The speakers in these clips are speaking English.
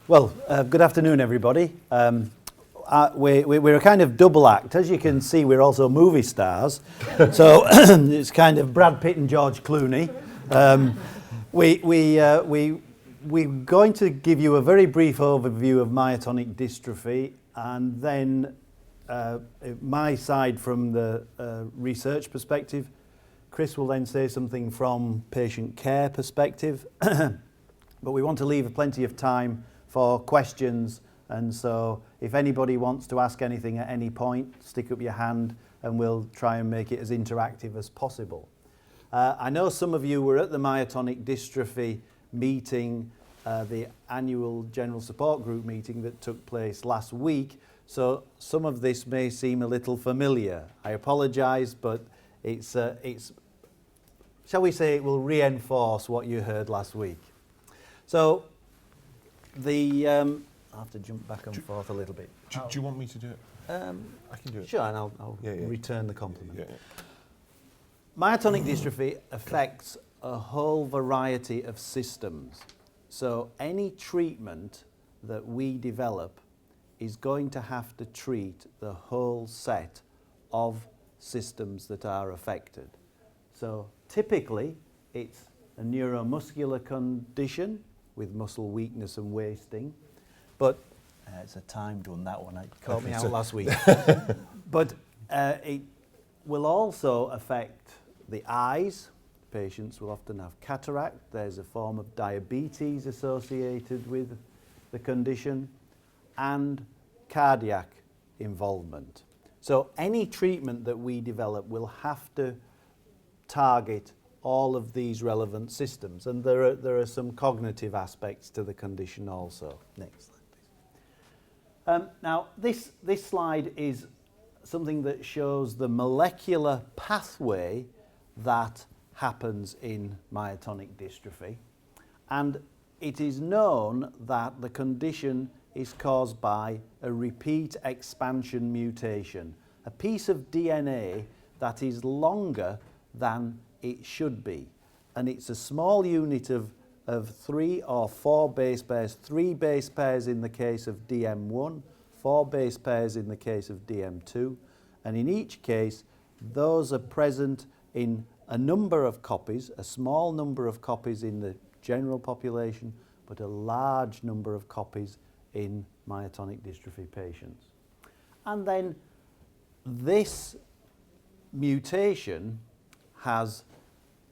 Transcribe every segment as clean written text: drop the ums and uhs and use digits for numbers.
Well, good afternoon, everybody. We're a kind of double act. As you can see, we're also movie stars. So it's kind of Brad Pitt and George Clooney. We're going to give you a very brief overview of myotonic dystrophy, and then my side from the research perspective. Chris will then say something from patient care perspective. But we want to leave plenty of time for questions, and so if anybody wants to ask anything at any point, stick up your hand and we'll try and make it as interactive as possible. I know some of you were at the myotonic dystrophy meeting, the annual general support group meeting that took place last week, so some of this may seem a little familiar. I apologise, but it's shall we say, it will reinforce what you heard last week. So I'll have to jump back and forth a little bit. Do you want me to do it? I can do it. Sure, and I'll return the compliment. Yeah. Myotonic dystrophy affects a whole variety of systems. So any treatment that we develop is going to have to treat the whole set of systems that are affected. So typically it's a neuromuscular condition with muscle weakness and wasting, but it's a timed one, that one. It caught me out last week. But it will also affect the eyes. Patients will often have cataract. There's a form of diabetes associated with the condition, and cardiac involvement. So any treatment that we develop will have to target all of these relevant systems, and there are some cognitive aspects to the condition also. Next slide, please. Now this slide is something that shows the molecular pathway that happens in myotonic dystrophy, and it is known that the condition is caused by a repeat expansion mutation, a piece of DNA that is longer than it should be, and it's a small unit of 3 or 4 base pairs, 3 base pairs in the case of DM1, 4 base pairs in the case of DM2, and in each case those are present in a number of copies, a small number of copies in the general population, but a large number of copies in myotonic dystrophy patients. And then this mutation has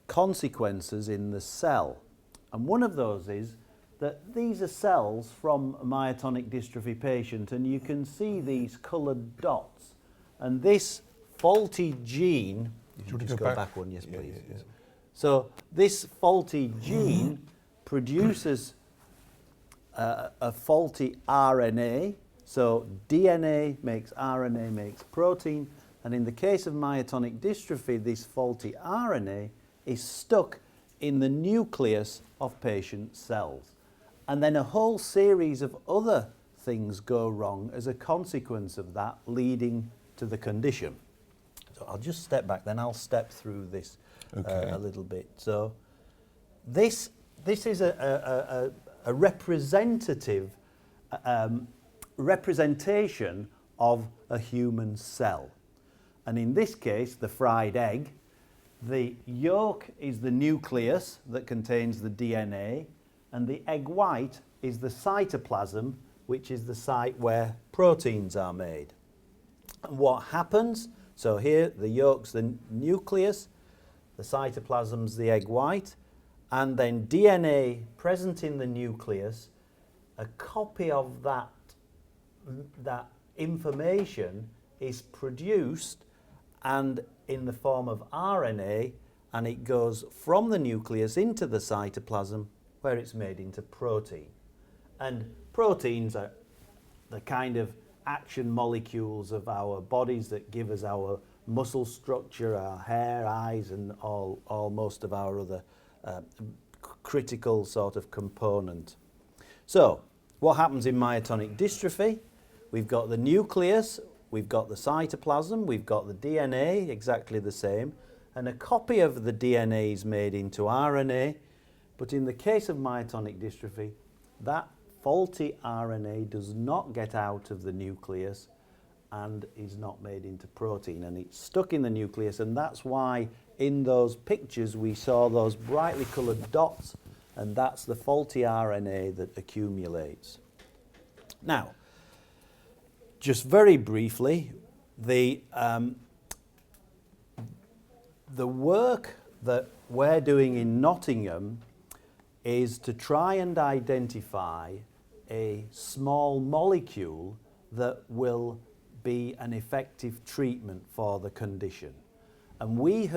consequences in the cell, and one of those is that these are cells from a myotonic dystrophy patient, and you can see these coloured dots, and this faulty gene, Do you want to just go back one, yes please. Yeah. So this faulty gene produces a faulty RNA, so DNA makes RNA makes protein, and in the case of myotonic dystrophy, this faulty RNA is stuck in the nucleus of patient cells. And then a whole series of other things go wrong as a consequence of that, leading to the condition. So I'll just step back, then I'll step through this a little bit. So this is a representative representation of a human cell. And in this case, the fried egg, the yolk is the nucleus that contains the DNA, and the egg white is the cytoplasm, which is the site where proteins are made. And what happens, so here the yolk's the nucleus, the cytoplasm's the egg white, and then DNA present in the nucleus, a copy of that information is produced and in the form of RNA, and it goes from the nucleus into the cytoplasm where it's made into protein. And proteins are the kind of action molecules of our bodies that give us our muscle structure, our hair, eyes, and most of our other critical sort of component. So what happens in myotonic dystrophy? We've got the nucleus, we've got the cytoplasm, we've got the DNA, exactly the same, and a copy of the DNA is made into RNA, but in the case of myotonic dystrophy, that faulty RNA does not get out of the nucleus and is not made into protein, and it's stuck in the nucleus, and that's why in those pictures we saw those brightly coloured dots, and that's the faulty RNA that accumulates. Now, just very briefly, the work that we're doing in Nottingham is to try and identify a small molecule that will be an effective treatment for the condition. And we've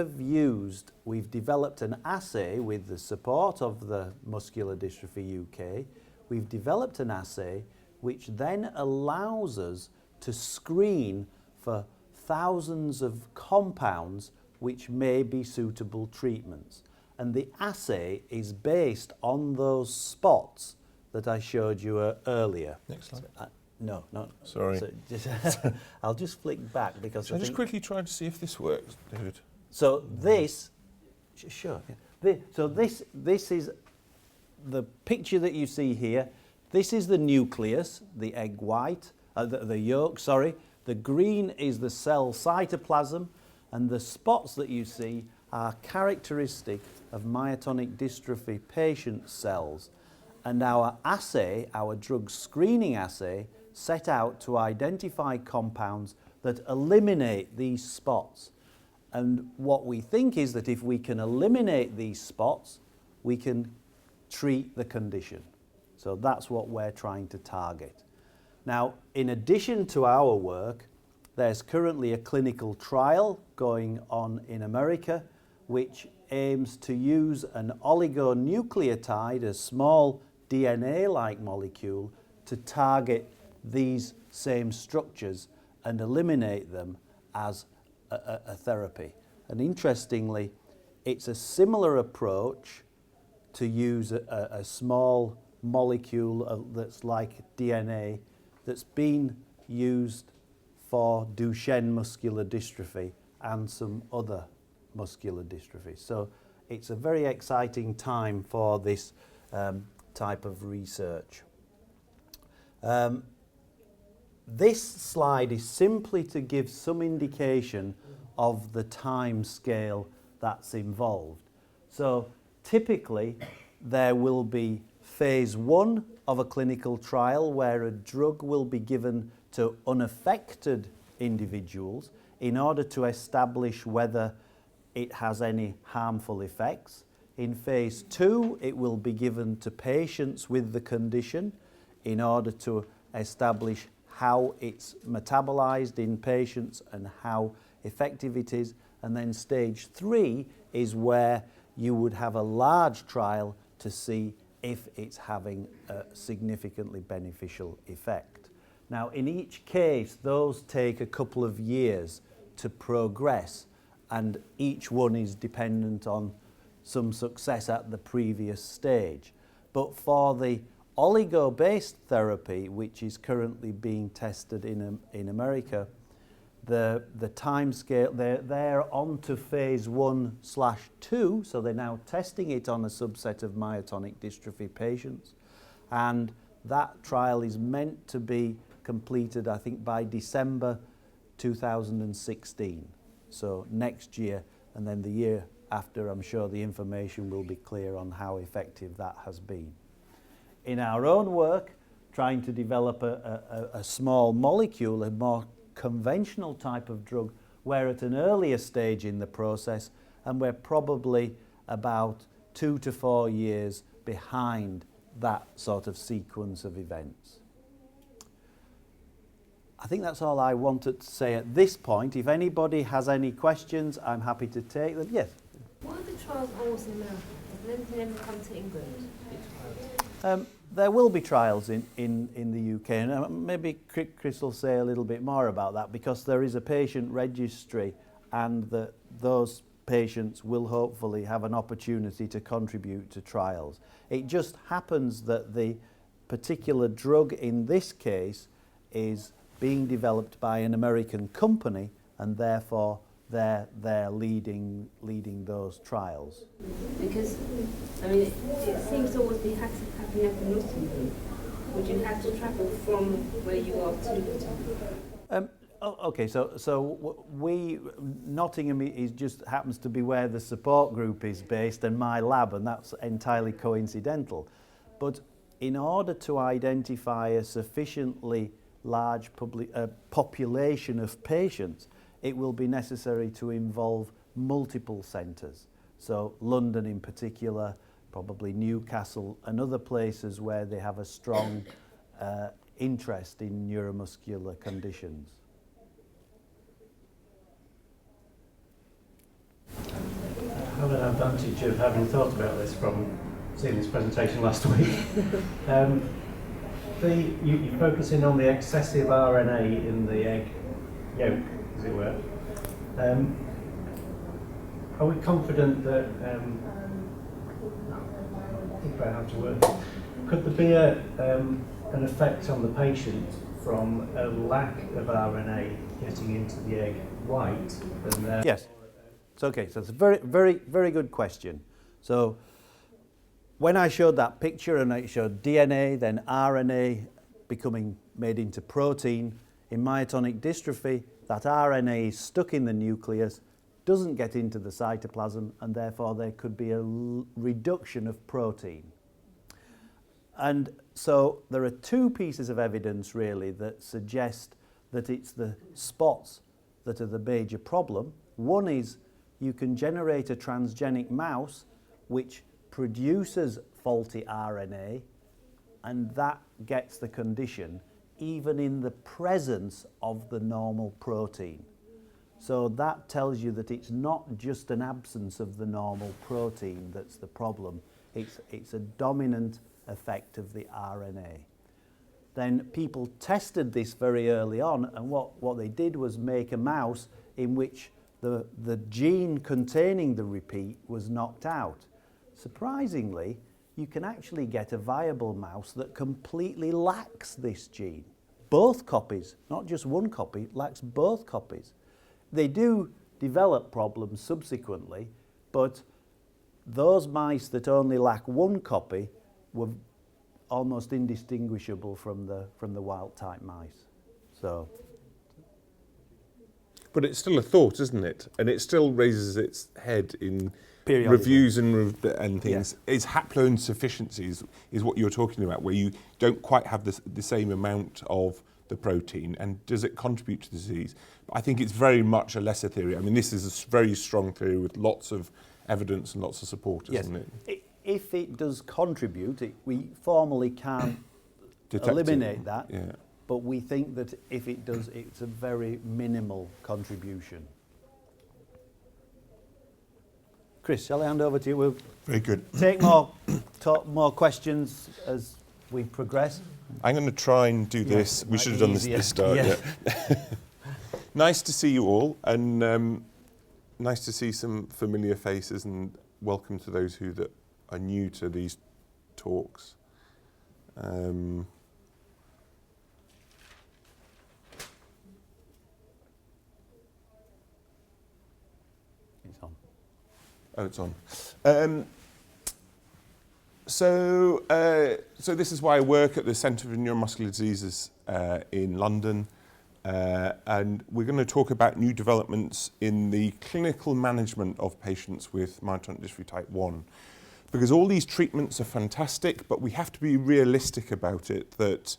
developed an assay with the support of the Muscular Dystrophy UK. We've developed an assay which then allows us to screen for thousands of compounds which may be suitable treatments. And the assay is based on those spots that I showed you earlier. Next slide. No. Sorry. So I'll just flick back because So I just quickly try to see if this works, David. So this, sure. Yeah. So this is the picture that you see here. This is the nucleus, the egg white, the yolk. Sorry. The green is the cell cytoplasm, and the spots that you see are characteristic of myotonic dystrophy patient cells. And our assay, our drug screening assay, set out to identify compounds that eliminate these spots. And what we think is that if we can eliminate these spots, we can treat the condition. So that's what we're trying to target. Now, in addition to our work, there's currently a clinical trial going on in America which aims to use an oligonucleotide, a small DNA-like molecule, to target these same structures and eliminate them as a therapy. And interestingly, it's a similar approach to use a small molecule that's like DNA that's been used for Duchenne muscular dystrophy and some other muscular dystrophy. So it's a very exciting time for this type of research. This slide is simply to give some indication of the time scale that's involved. So typically there will be phase 1 of a clinical trial where a drug will be given to unaffected individuals in order to establish whether it has any harmful effects. In phase 2, it will be given to patients with the condition in order to establish how it's metabolized in patients and how effective it is. And then stage 3 is where you would have a large trial to see if it's having a significantly beneficial effect. Now, in each case, those take a couple of years to progress, and each one is dependent on some success at the previous stage. But for the oligo-based therapy, which is currently being tested in America, the time scale, they're on to phase 1/2, so they're now testing it on a subset of myotonic dystrophy patients, and that trial is meant to be completed, I think, by December 2016, so next year, and then the year after, I'm sure the information will be clear on how effective that has been. In our own work, trying to develop a small molecule, a more conventional type of drug, we're at an earlier stage in the process, and we're probably about 2 to 4 years behind that sort of sequence of events. I think that's all I wanted to say at this point. If anybody has any questions, I'm happy to take them. Yes? What are the trials always in America? Has anything ever come to England? There will be trials in the UK, and maybe Chris will say a little bit more about that, because there is a patient registry, and those patients will hopefully have an opportunity to contribute to trials. It just happens that the particular drug in this case is being developed by an American company, and therefore they're leading those trials. Because, I mean, it seems to always be happening at the Muslim. would you have to travel from where you are to the top? Okay, we Nottingham is just happens to be where the support group is based and my lab, and that's entirely coincidental. But in order to identify a sufficiently large population of patients, it will be necessary to involve multiple centres. So London in particular, probably Newcastle and other places where they have a strong interest in neuromuscular conditions. I have an advantage of having thought about this from seeing this presentation last week. You're focusing on the excessive RNA in the egg yolk, as it were. Are we confident that, I think about how to word it, could there be an effect on the patient from a lack of RNA getting into the egg white? Yes. So, okay, so it's a very, very, very good question. So when I showed that picture and it showed DNA, then RNA becoming made into protein, in myotonic dystrophy, that RNA is stuck in the nucleus, doesn't get into the cytoplasm, and therefore there could be a reduction of protein. And so there are two pieces of evidence really that suggest that it's the spots that are the major problem. One is you can generate a transgenic mouse which produces faulty RNA, and that gets the condition even in the presence of the normal protein. So that tells you that it's not just an absence of the normal protein that's the problem. It's a dominant effect of the RNA. Then people tested this very early on, and what they did was make a mouse in which the gene containing the repeat was knocked out. Surprisingly, you can actually get a viable mouse that completely lacks this gene. Both copies, not just one copy, lacks both copies. They do develop problems subsequently, but those mice that only lack one copy were almost indistinguishable from the wild type mice. So. But it's still a thought, isn't it? And it still raises its head in reviews and things. Yes. It's haploinsufficiencies is what you're talking about, where you don't quite have the same amount of the protein, and does it contribute to the disease? I think it's very much a lesser theory. I mean, this is a very strong theory with lots of evidence and lots of support, isn't it? If it does contribute, we formally can't eliminate that. Yeah. But we think that if it does, it's a very minimal contribution. Chris, shall I hand over to you? We'll Very good. take more questions as we progress. I'm going to try and do this. We should have done this start. Yeah. Yeah. Nice to see you all, and nice to see some familiar faces, and welcome to those who that are new to these talks. It's on. Oh, it's on. So this is why I work at the Centre for Neuromuscular Diseases in London, and we're going to talk about new developments in the clinical management of patients with myotonic dystrophy type 1. Because all these treatments are fantastic, but we have to be realistic about it, that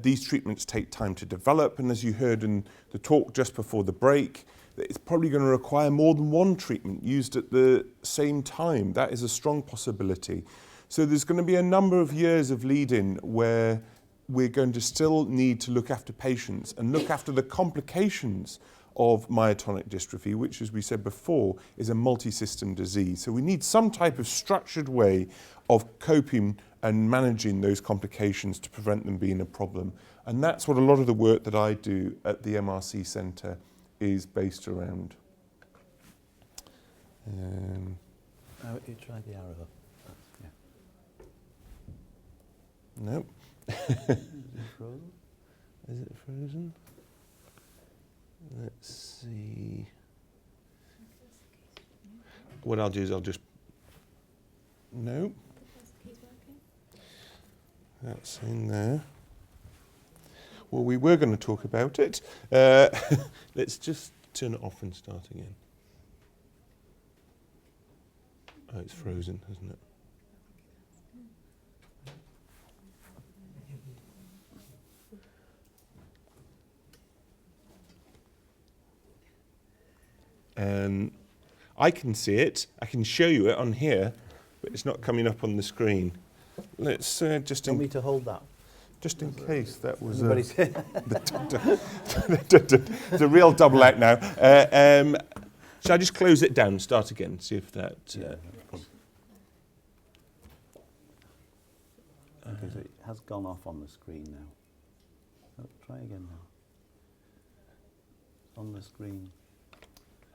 these treatments take time to develop, and as you heard in the talk just before the break, it's probably going to require more than one treatment used at the same time. That is a strong possibility. So there's going to be a number of years of lead-in where we're going to still need to look after patients and look after the complications of myotonic dystrophy, which, as we said before, is a multi-system disease. So we need some type of structured way of coping and managing those complications to prevent them being a problem. And that's what a lot of the work that I do at the MRC Centre is based around. You try the arrow. Yeah. Nope. Is it frozen? Is it frozen? Let's see. What I'll do is I'll just... No. That's in there. Well, we were going to talk about it. Let's just turn it off and start again. Oh, it's frozen, hasn't it? I can see it. I can show you it on here, but it's not coming up on the screen. Let's just Do you want me to hold that? just in case that was Anybody it's a real double act now. Shall I just close it down and start again? See if that. Because it has gone off on the screen now. Oh, try again now. It's on the screen.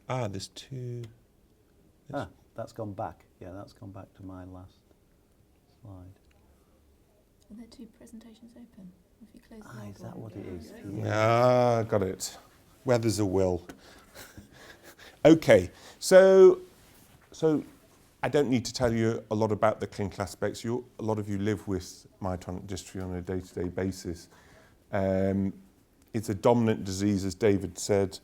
There's two. That's gone back. Yeah, that's gone back to my last slide. Are there two presentations open? If you close the Is that what it is? Got it. Where there's a will. Okay, so I don't need to tell you a lot about the clinical aspects. A lot of you live with myotonic dystrophy on a day-to-day basis. It's a dominant disease, as David said,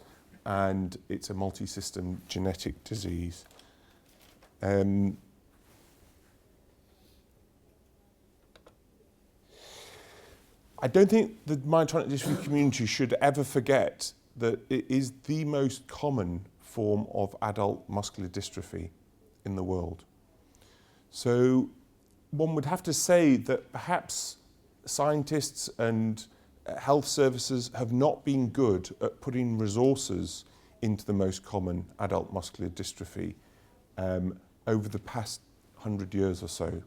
and it's a multi-system genetic disease. I don't think the myotonic dystrophy community should ever forget that it is the most common form of adult muscular dystrophy in the world. So one would have to say that perhaps scientists and health services have not been good at putting resources into the most common adult muscular dystrophy over the past 100 years or so.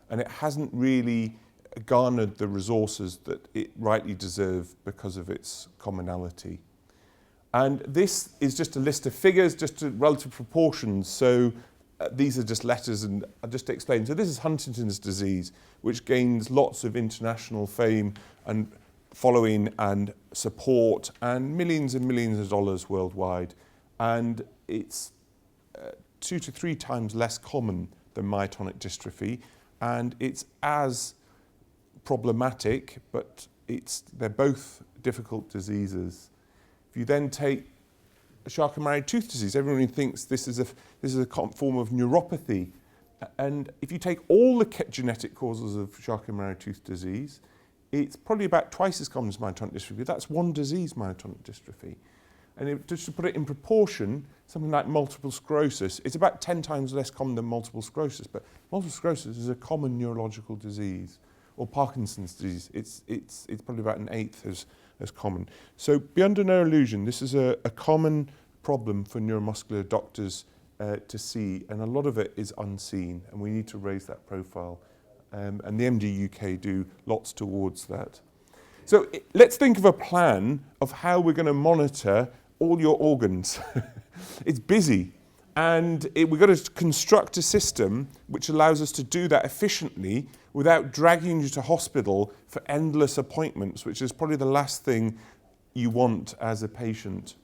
And it hasn't really garnered the resources that it rightly deserves because of its commonality. And this is just a list of figures, just to relative proportions. So these are just letters, and I'll just explain. So this is Huntington's disease, which gains lots of international fame and following and support and millions of dollars worldwide. And it's 2 to 3 times less common than myotonic dystrophy, and it's as problematic, but they're both difficult diseases. If you then take Charcot-Marie tooth disease, everyone thinks this is a form of neuropathy, and if you take all the genetic causes of Charcot-Marie tooth disease, it's probably about twice as common as myotonic dystrophy. That's one disease, myotonic dystrophy. And just to put it in proportion, something like multiple sclerosis, it's about 10 times less common than multiple sclerosis, but multiple sclerosis is a common neurological disease. Or Parkinson's disease, it's probably about 1/8 as common. So be under no illusion, this is a common problem for neuromuscular doctors to see, and a lot of it is unseen, and we need to raise that profile. And the MD UK do lots towards that. So let's think of a plan of how we're going to monitor all your organs. It's busy, and we've got to construct a system which allows us to do that efficiently without dragging you to hospital for endless appointments, which is probably the last thing you want as a patient.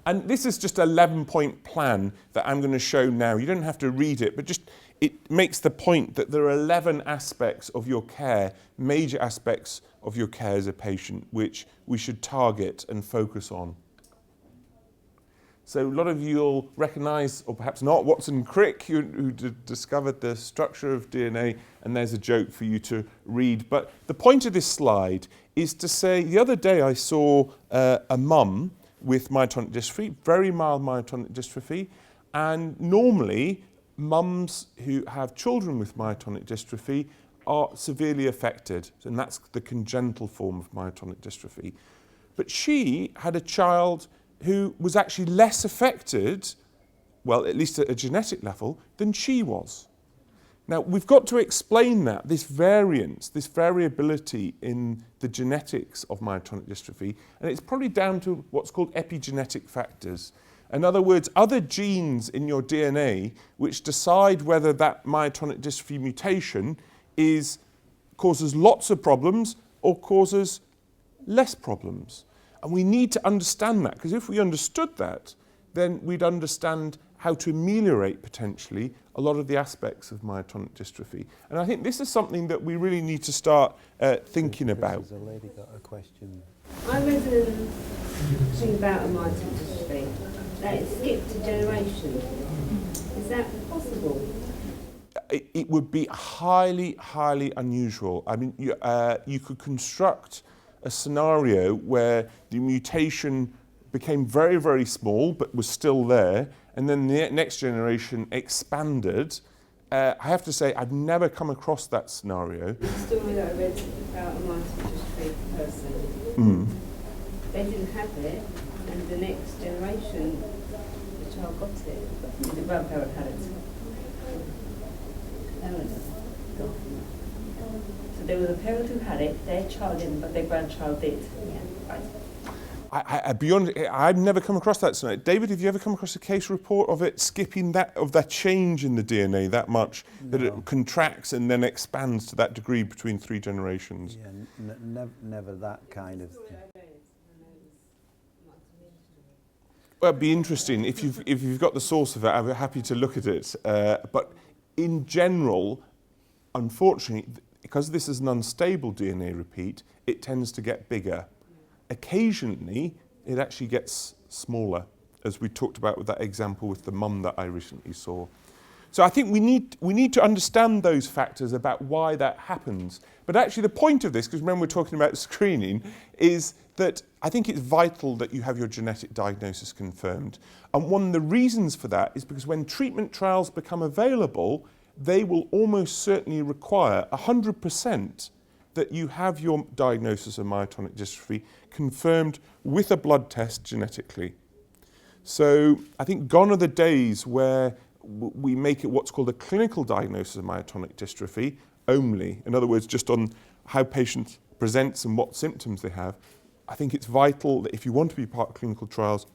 And this is just an 11-point plan that I'm going to show now. You don't have to read it, but just it makes the point that there are 11 aspects of your care, major aspects of your care as a patient, which we should target and focus on. So a lot of you will recognise, or perhaps not, Watson and Crick, who discovered the structure of DNA, and there's a joke for you to read. But the point of this slide is to say, the other day I saw a mum with myotonic dystrophy, very mild myotonic dystrophy, and normally mums who have children with myotonic dystrophy are severely affected, and that's the congenital form of myotonic dystrophy. But she had a child who was actually less affected, well, at least at a genetic level, than she was. Now, we've got to explain that, this variance, this variability in the genetics of myotonic dystrophy, and it's probably down to what's called epigenetic factors. In other words, other genes in your DNA which decide whether that myotonic dystrophy mutation causes lots of problems or causes less problems. And we need to understand that, because if we understood that, then we'd understand how to ameliorate potentially a lot of the aspects of myotonic dystrophy. And I think this is something that we really need to start thinking about. There's a lady got a question. I read a thing about a myotonic dystrophy that it skipped a generation. Is that possible? It would be highly, highly unusual. I mean, you could construct a scenario where the mutation became very, very small but was still there, and then the next generation expanded. I have to say, I've never come across that scenario. The story that I read about a myotonic dystrophy person, they didn't have it, and the next generation, the child got it, the grandparent had it. So there was a parent who had it, their child didn't, but their grandchild did. Yeah, right. I've never come across that scenario. David, have you ever come across a case report of it skipping that change in the DNA that much, that it contracts and then expands to that degree between 3 generations? Yeah, never that kind of thing. Well, it'd be interesting. If you've got the source of it, I'd be happy to look at it. But in general, unfortunately, because this is an unstable DNA repeat, it tends to get bigger. Occasionally, it actually gets smaller, as we talked about with that example with the mum that I recently saw. So I think we need to understand those factors about why that happens. But actually the point of this, because remember we're talking about screening, is that I think it's vital that you have your genetic diagnosis confirmed. And one of the reasons for that is because when treatment trials become available, they will almost certainly require 100% that you have your diagnosis of myotonic dystrophy confirmed with a blood test genetically. So I think gone are the days where we make it what's called a clinical diagnosis of myotonic dystrophy only. In other words, just on how patients presents and what symptoms they have. I think it's vital that if you want to be part of clinical trials,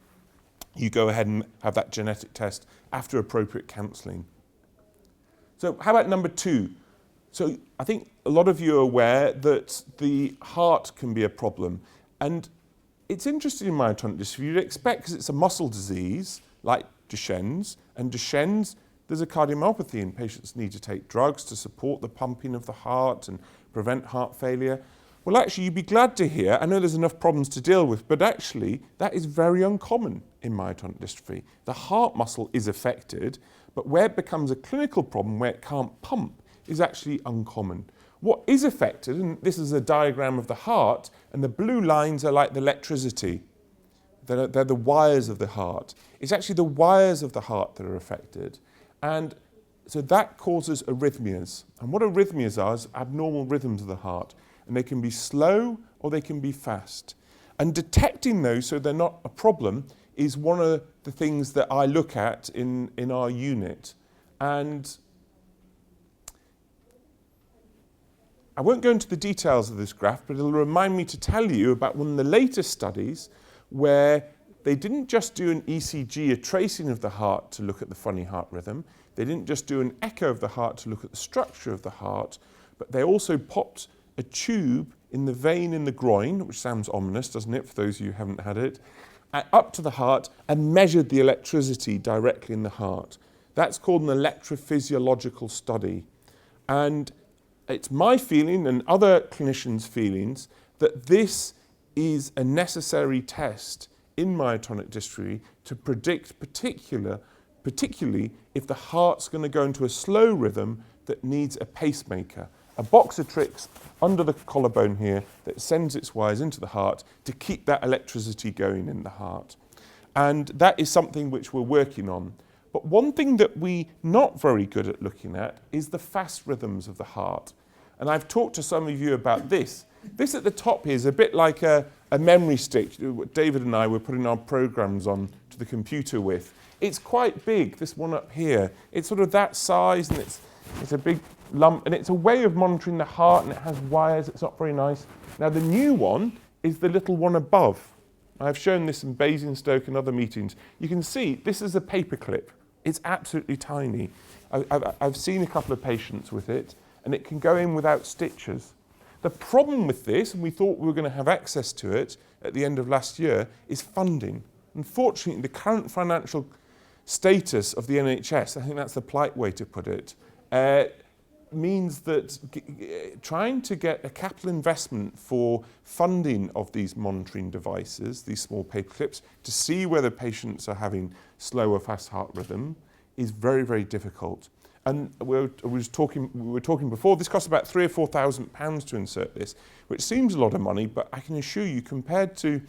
you go ahead and have that genetic test after appropriate counselling. So how about number 2? So I think a lot of you are aware that the heart can be a problem. And it's interesting in myotonic dystrophy. You'd expect, because it's a muscle disease, like Duchenne's, and Duchenne's, there's a cardiomyopathy and patients need to take drugs to support the pumping of the heart and prevent heart failure. Well, actually, you'd be glad to hear, I know there's enough problems to deal with, but actually, that is very uncommon in myotonic dystrophy. The heart muscle is affected, but where it becomes a clinical problem, where it can't pump, is actually uncommon. What is affected, and this is a diagram of the heart, and the blue lines are like the electricity. They're the wires of the heart. It's actually the wires of the heart that are affected. And so that causes arrhythmias. And what arrhythmias are is abnormal rhythms of the heart. And they can be slow or they can be fast. And detecting those so they're not a problem is one of the things that I look at in our unit. And I won't go into the details of this graph, but it'll remind me to tell you about one of the latest studies where they didn't just do an ECG, a tracing of the heart to look at the funny heart rhythm. They didn't just do an echo of the heart to look at the structure of the heart, but they also popped a tube in the vein in the groin, which sounds ominous, doesn't it, for those of you who haven't had it, up to the heart and measured the electricity directly in the heart. That's called an electrophysiological study. And it's my feeling and other clinicians' feelings that this is a necessary test in myotonic dystrophy to predict particularly if the heart's going to go into a slow rhythm that needs a pacemaker, a box of tricks under the collarbone here that sends its wires into the heart to keep that electricity going in the heart. And that is something which we're working on. But one thing that we're not very good at looking at is the fast rhythms of the heart. And I've talked to some of you about this. This at the top here is a bit like a memory stick David and I were putting our programs on to the computer with. It's quite big, this one up here. It's sort of that size, and it's a big lump, and it's a way of monitoring the heart, and it has wires. It's not very nice. Now the new one is the little one above. I've shown this in Basingstoke and other meetings. You can see this is a paperclip. It's absolutely tiny. I've seen a couple of patients with it, and it can go in without stitches. The problem with this, and we thought we were going to have access to it at the end of last year, is funding. Unfortunately, the current financial status of the NHS, I think that's the polite way to put it, means that trying to get a capital investment for funding of these monitoring devices, these small paper clips, to see whether patients are having slow or fast heart rhythm is very, very difficult. And we were talking before, this costs about £3,000 or £4,000 to insert this, which seems a lot of money, but I can assure you, compared to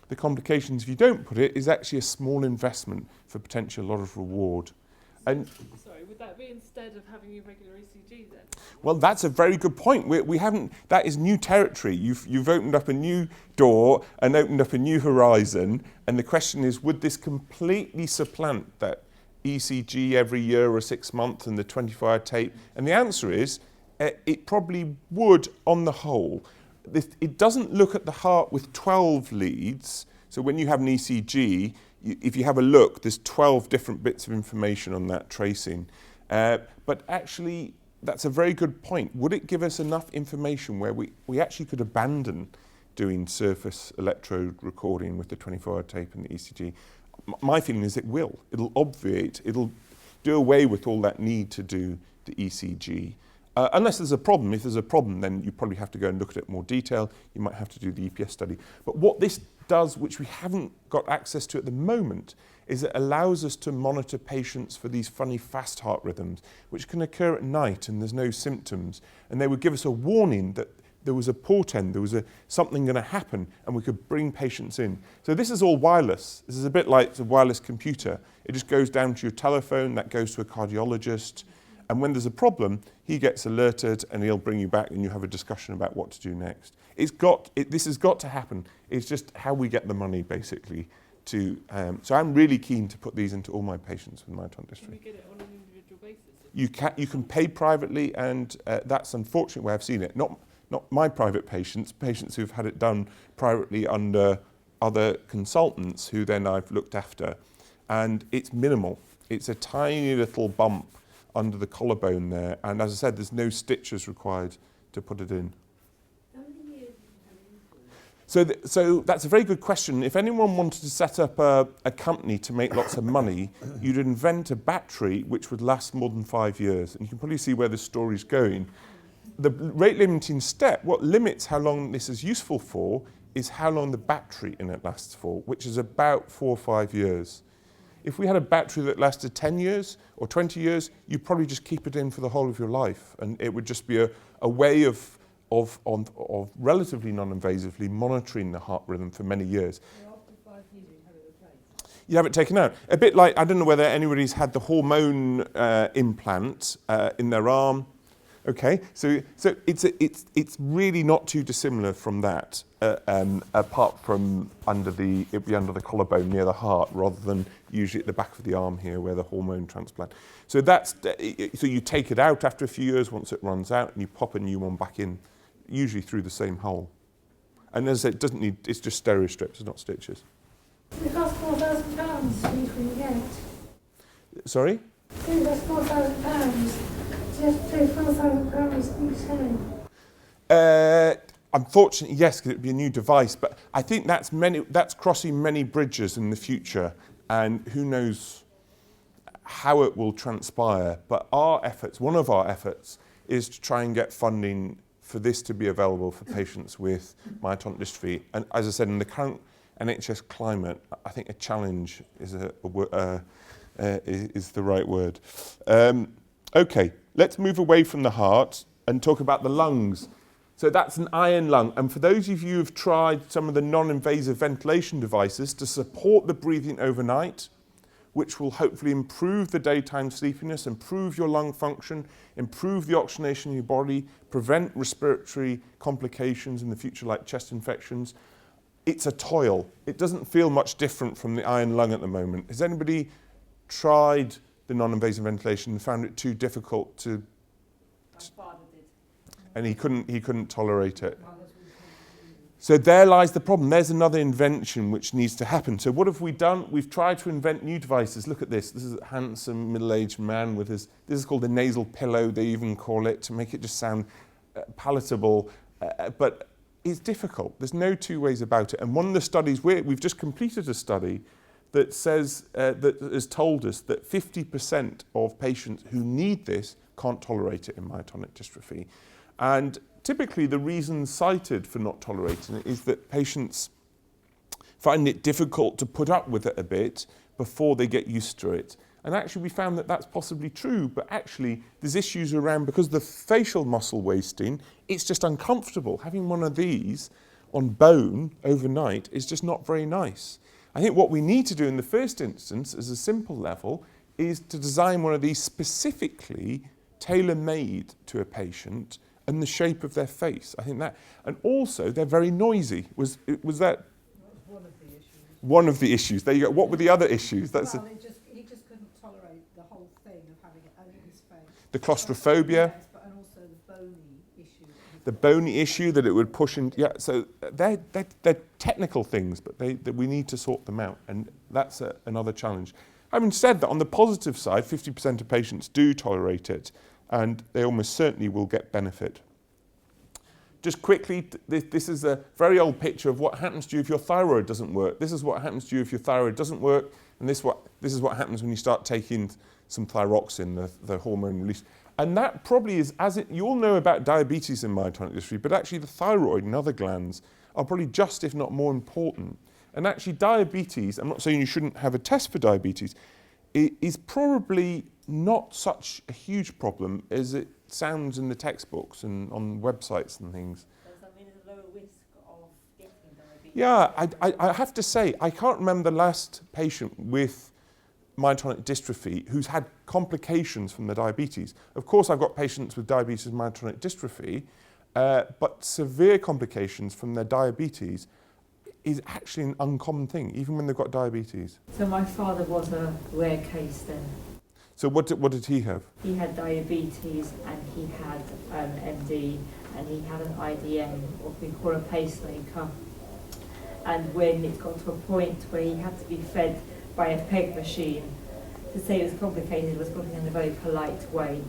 the complications if you don't put it, is actually a small investment for potentially a lot of reward. And sorry, would that be instead of having a regular ECG then? well, that's a very good point. We haven't. That is new territory. You've opened up a new door and opened up a new horizon. And the question is, would this completely supplant that ECG every year or 6 months and the 24-hour tape? And the answer is, it probably would on the whole. It doesn't look at the heart with 12 leads. So when you have an ECG, if you have a look, there's 12 different bits of information on that tracing. But actually, that's a very good point. Would it give us enough information where we actually could abandon doing surface electrode recording with the 24-hour tape and the ECG? My feeling is it will. It'll obviate, it'll do away with all that need to do the ECG. Unless there's a problem. If there's a problem, then you probably have to go and look at it in more detail. You might have to do the EPS study. But what this does, which we haven't got access to at the moment, is it allows us to monitor patients for these funny fast heart rhythms, which can occur at night and there's no symptoms. And they would give us a warning that there was a portend, there was something going to happen, and we could bring patients in. So this is all wireless. This is a bit like a wireless computer. It just goes down to your telephone, that goes to a cardiologist, and when there's a problem, he gets alerted and he'll bring you back and you have a discussion about what to do next. This has got to happen. It's just how we get the money, basically. So I'm really keen to put these into all my patients with myotonic dystrophy. Can we get it on an individual basis? You can pay privately, and that's unfortunately where I've seen it. Not my private patients who've had it done privately under other consultants who then I've looked after. And it's minimal. It's a tiny little bump under the collarbone there, and as I said, there's no stitches required to put it in. How many years have you had it? So that's a very good question. If anyone wanted to set up a company to make lots of money, you'd invent a battery which would last more than 5 years, and you can probably see where the story's going. The rate limiting step, what limits how long this is useful for, is how long the battery in it lasts for, which is about 4 or 5 years. If we had a battery that lasted 10 years or 20 years, you'd probably just keep it in for the whole of your life. And it would just be a way of relatively non-invasively monitoring the heart rhythm for many years. So after 5 years, you have it replaced? You have it taken out. A bit like, I don't know whether anybody's had the hormone implant in their arm. Okay, so it's really not too dissimilar from that, apart from it'd be under the collarbone near the heart, rather than usually at the back of the arm here where the hormone transplant. So so you take it out after a few years once it runs out, and you pop a new one back in, usually through the same hole. And as I said, it's just stereo strips, it's not stitches. It costs £4,000 each we get. Sorry? It costs £4,000. Just pay £4,000 each time. Unfortunately, yes, because it would be a new device, but I think that's crossing many bridges in the future, and who knows how it will transpire. But one of our efforts, is to try and get funding for this to be available for patients with myotonic dystrophy. And as I said, in the current NHS climate, I think a challenge is the right word. Okay, let's move away from the heart and talk about the lungs. So that's an iron lung. And for those of you who've tried some of the non-invasive ventilation devices to support the breathing overnight, which will hopefully improve the daytime sleepiness, improve your lung function, improve the oxygenation in your body, prevent respiratory complications in the future like chest infections, it's a toil. It doesn't feel much different from the iron lung at the moment. Has anybody tried the non-invasive ventilation and found it too difficult to... My father did. And he couldn't tolerate it. So there lies the problem. There's another invention which needs to happen. So what have we done? We've tried to invent new devices. Look at this. This is a handsome middle-aged man with this is called the nasal pillow, they even call it, to make it just sound palatable. But it's difficult. There's no two ways about it. And one of the studies, we've just completed a study that says, that has told us that 50% of patients who need this can't tolerate it in myotonic dystrophy. And typically the reasons cited for not tolerating it is that patients find it difficult to put up with it a bit before they get used to it. And actually we found that that's possibly true, but actually there's issues around because the facial muscle wasting, it's just uncomfortable. Having one of these on bone overnight is just not very nice. I think what we need to do in the first instance, as a simple level, is to design one of these specifically tailor-made to a patient and the shape of their face. I think that, and also they're very noisy. Was that One of the issues. one of the issues? There you go. What were the other issues? That's Well, he just couldn't tolerate the whole thing of having it over his face. the claustrophobia. Yes, and also the bony issue. The bony issue that it would push in, yeah, so they're technical things, but that we need to sort them out, and that's another challenge. Having said that, on the positive side, 50% of patients do tolerate it, and they almost certainly will get benefit. Just quickly, this is a very old picture of what happens to you if your thyroid doesn't work. This is what happens to you if your thyroid doesn't work, and this is what happens when you start taking some thyroxine, the hormone release. And that probably is, you all know about diabetes and myotonic dystrophy, but actually the thyroid and other glands are probably just, if not more important. And actually diabetes, I'm not saying you shouldn't have a test for diabetes, is probably not such a huge problem as it sounds in the textbooks and on websites and things. Does that mean there's a lower risk of getting diabetes? Yeah, I have to say, I can't remember the last patient with myotonic dystrophy who's had complications from the diabetes. Of course, I've got patients with diabetes and myotonic dystrophy, but severe complications from their diabetes is actually an uncommon thing, even when they've got diabetes. So my father was a rare case then. So what did he have? He had diabetes and he had MD and he had an IDM, what we call a pacemaker. And when it got to a point where he had to be fed by a peg machine, to say it was complicated was putting it in a very polite way.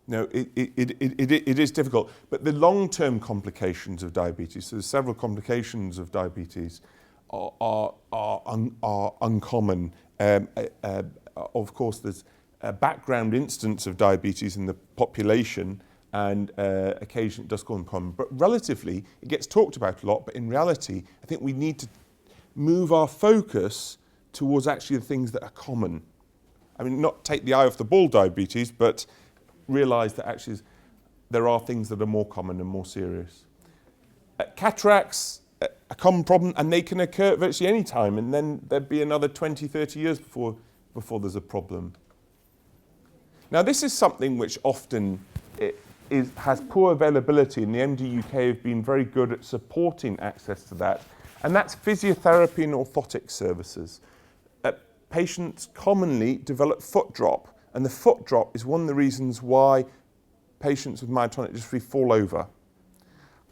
No, it is difficult. But the long-term complications of diabetes, so there's several complications of diabetes, are uncommon. Of course, there's a background instance of diabetes in the population, and occasionally it does cause them common. But relatively, it gets talked about a lot, but in reality, I think we need to move our focus towards actually the things that are common. I mean, not take the eye off the ball diabetes, but realise that actually there are things that are more common and more serious. Cataracts, a common problem, and they can occur at virtually any time, and then there'd be another 20, 30 years before there's a problem. Now, this is something which often has poor availability, and the MD UK have been very good at supporting access to that, and that's physiotherapy and orthotic services. Patients commonly develop foot drop, and the foot drop is one of the reasons why patients with myotonic dystrophy fall over.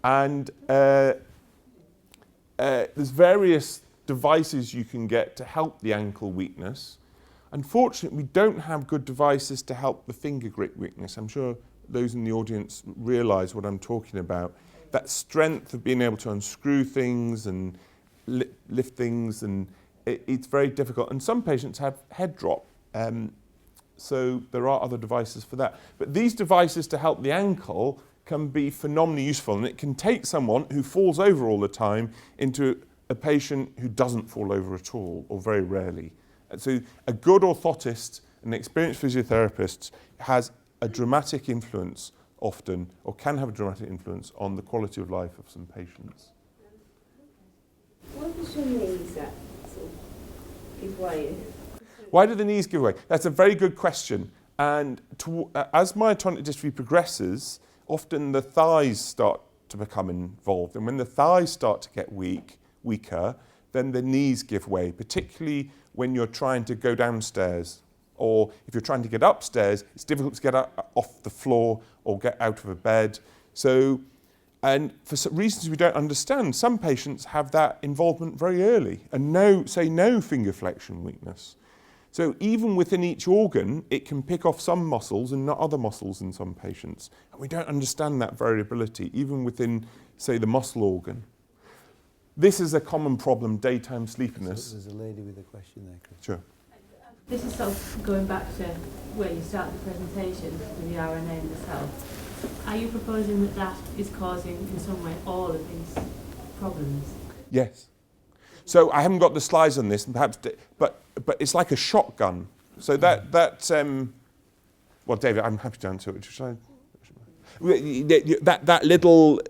And there's various devices you can get to help the ankle weakness. Unfortunately, we don't have good devices to help the finger grip weakness. I'm sure those in the audience realise what I'm talking about. That strength of being able to unscrew things and lift things, and it's very difficult. And some patients have head drop, so there are other devices for that. But these devices to help the ankle can be phenomenally useful, and it can take someone who falls over all the time into a patient who doesn't fall over at all, or very rarely. And so a good orthotist, an experienced physiotherapist, has a dramatic influence often, or can have a dramatic influence on the quality of life of some patients. Why does your knees sort of give way? Why do the knees give way? That's a very good question. And as myotonic dystrophy progresses, often the thighs start to become involved. And when the thighs start to get weaker, then the knees give way, particularly when you're trying to go downstairs. Or if you're trying to get upstairs, it's difficult to get off the floor or get out of a bed. So, and for some reasons we don't understand, some patients have that involvement very early and no finger flexion weakness. So even within each organ, it can pick off some muscles and not other muscles in some patients. And we don't understand that variability, even within, say, the muscle organ. This is a common problem, daytime sleepiness. So there's a lady with a question there, Chris. Sure. This is sort of going back to where you start the presentation with the RNA in the cell. Are you proposing that that is causing in some way all of these problems? Yes. So I haven't got the slides on this, and perhaps, but it's like a shotgun. So well, David, I'm happy to answer it. Should I? That little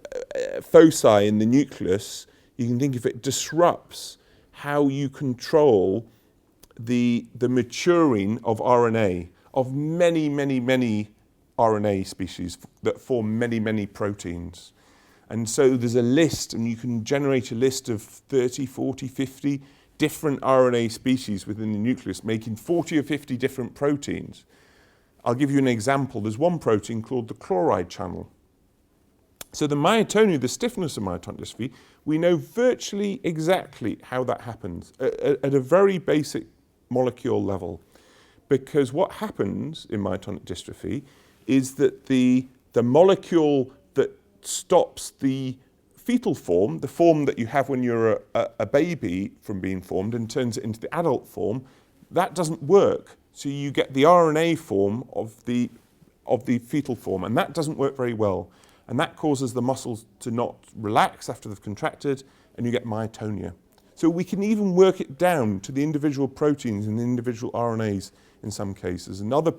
foci in the nucleus, you can think of it disrupts how you control the maturing of RNA, of many, many, many RNA species that form many, many proteins. And so there's a list, and you can generate a list of 30, 40, 50 different RNA species within the nucleus, making 40 or 50 different proteins. I'll give you an example. There's one protein called the chloride channel. So the myotonia, the stiffness of myotonic dystrophy, we know virtually exactly how that happens at a very basic molecule level. Because what happens in myotonic dystrophy is that the molecule that stops the fetal form, the form that you have when you're a baby from being formed, and turns it into the adult form, that doesn't work. So you get the RNA form of the fetal form, and that doesn't work very well. And that causes the muscles to not relax after they've contracted, and you get myotonia. So we can even work it down to the individual proteins and the individual RNAs in some cases. And other